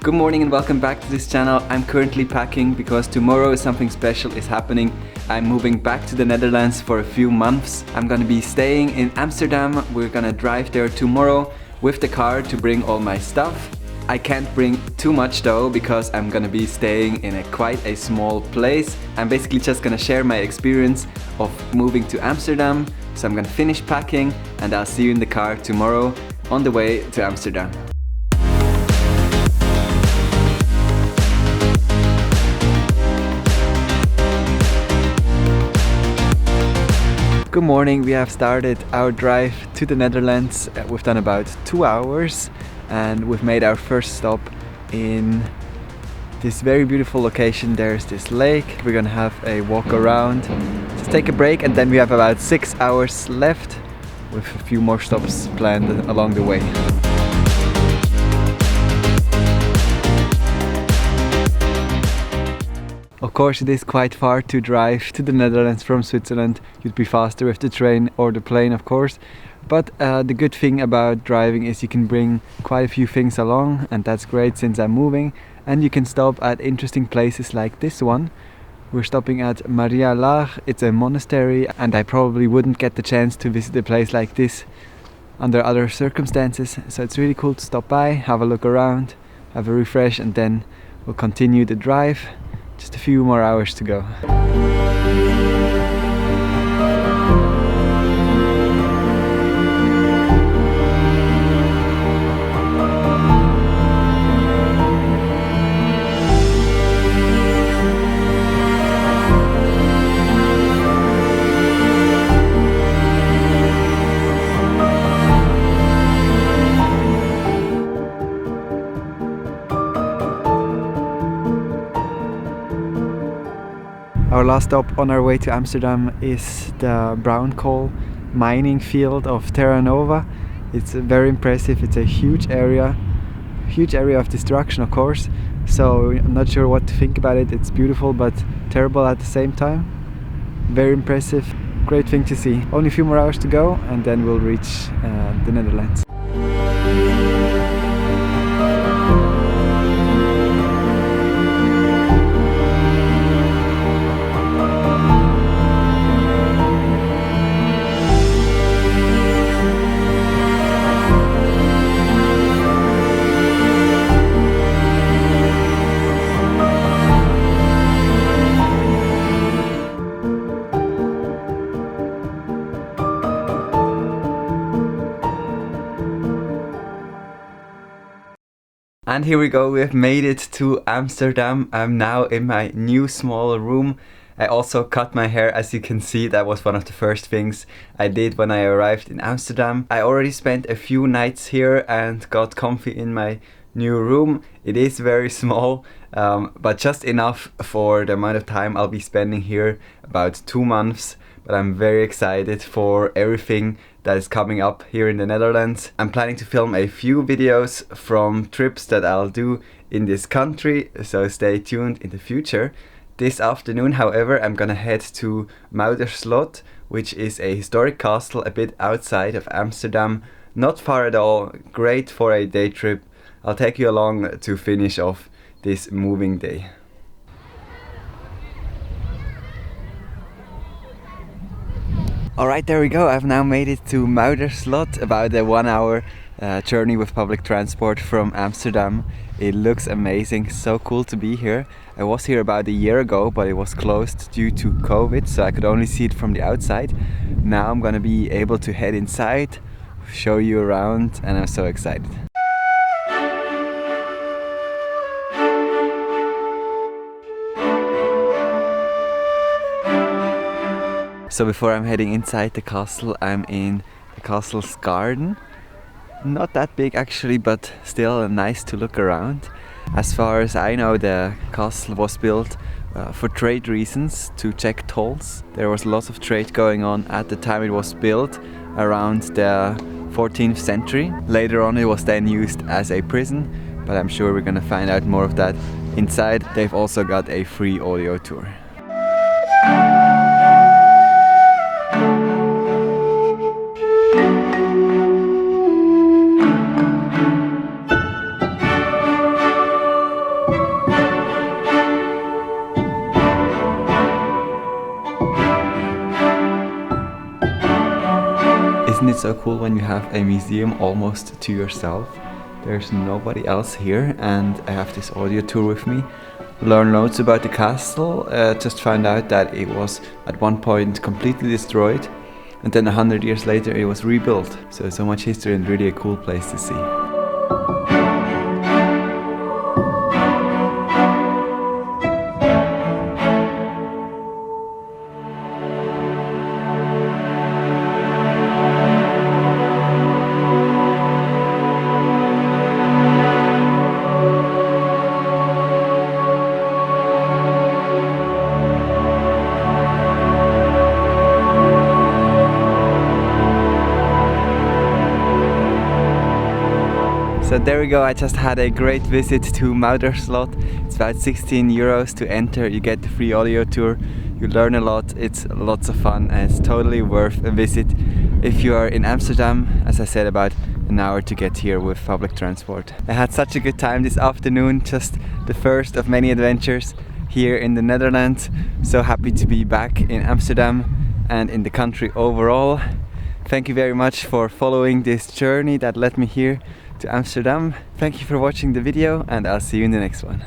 Good morning and welcome back to this channel. I'm currently packing because tomorrow something special is happening. I'm moving back to the Netherlands for a few months. I'm gonna be staying in Amsterdam. We're gonna drive there tomorrow with the car to bring all my stuff. I can't bring too much though because I'm gonna be staying in quite a small place. I'm basically just gonna share my experience of moving to Amsterdam. So I'm gonna finish packing and I'll see you in the car tomorrow on the way to Amsterdam. Good morning, we have started our drive to the Netherlands. We've done about 2 hours and we've made our first stop in this very beautiful location. There's this lake. We're gonna have a walk around, just take a break, and then we have about 6 hours left with a few more stops planned along the way. Of course, it is quite far to drive to the Netherlands from Switzerland. You'd be faster with the train or the plane, of course. But the good thing about driving is you can bring quite a few things along, and that's great since I'm moving. And you can stop at interesting places like this one. We're stopping at Maria Laach. It's a monastery, and I probably wouldn't get the chance to visit a place like this under other circumstances. So it's really cool to stop by, have a look around, have a refresh, and then we'll continue the drive. Just a few more hours to go. Our last stop on our way to Amsterdam is the brown coal mining field of Terra. It's very impressive. It's a huge area of destruction, of course. So I'm not sure what to think about it. It's beautiful but terrible at the same time. Very impressive, great thing to see. Only a few more hours to go and then we'll reach the Netherlands. And here we go, we have made it to Amsterdam. I'm now in my new small room. I also cut my hair, as you can see. That was one of the first things I did when I arrived in Amsterdam. I already spent a few nights here and got comfy in my new room. It is very small, but just enough for the amount of time I'll be spending here, about 2 months. But I'm very excited for everything that is coming up here in the Netherlands. I'm planning to film a few videos from trips that I'll do in this country, so stay tuned in the future. This afternoon, however, I'm gonna head to Muiderslot, which is a historic castle a bit outside of Amsterdam. Not far at all, great for a day trip. I'll take you along to finish off this moving day. Alright, there we go. I've now made it to Muiderslot, about a 1 hour journey with public transport from Amsterdam. It looks amazing, so cool to be here. I was here about a year ago, but it was closed due to COVID, so I could only see it from the outside. Now I'm gonna be able to head inside, show you around, and I'm so excited. So before I'm heading inside the castle, I'm in the castle's garden. Not that big actually, but still nice to look around. As far as I know, the castle was built for trade reasons, to check tolls. There was lots of trade going on at the time it was built, around the 14th century. Later on it was then used as a prison, but I'm sure we're gonna find out more of that inside. They've also got a free audio tour. Isn't it so cool when you have a museum almost to yourself? There's nobody else here, and I have this audio tour with me. Learn loads about the castle, just found out that it was at one point completely destroyed, and then 100 years later it was rebuilt. So much history and really a cool place to see. So there we go, I just had a great visit to Muiderslot. It's about 16 euros to enter, you get the free audio tour, you learn a lot, it's lots of fun, and it's totally worth a visit if you are in Amsterdam. As I said, about an hour to get here with public transport. I had such a good time this afternoon, just the first of many adventures here in the Netherlands. So happy to be back in Amsterdam and in the country overall. Thank you very much for following this journey that led me here to Amsterdam. Thank you for watching the video, and I'll see you in the next one.